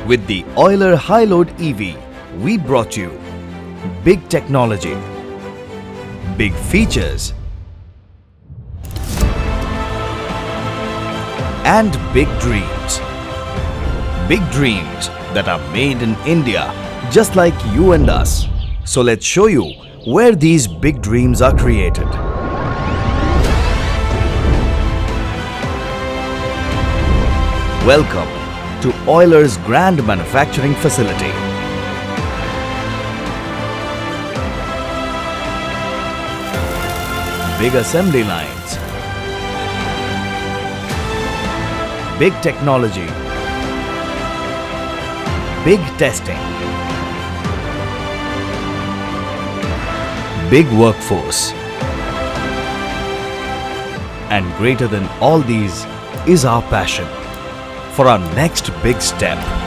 With the Euler High-Load EV, we brought you big technology, big features, and big dreams. Big dreams that are made in India, just like you and us. So let's show you where these big dreams are created. Welcome to Euler's grand manufacturing facility. Big assembly lines, big technology, big testing, big workforce. And greater than all these is our passion for our next big step.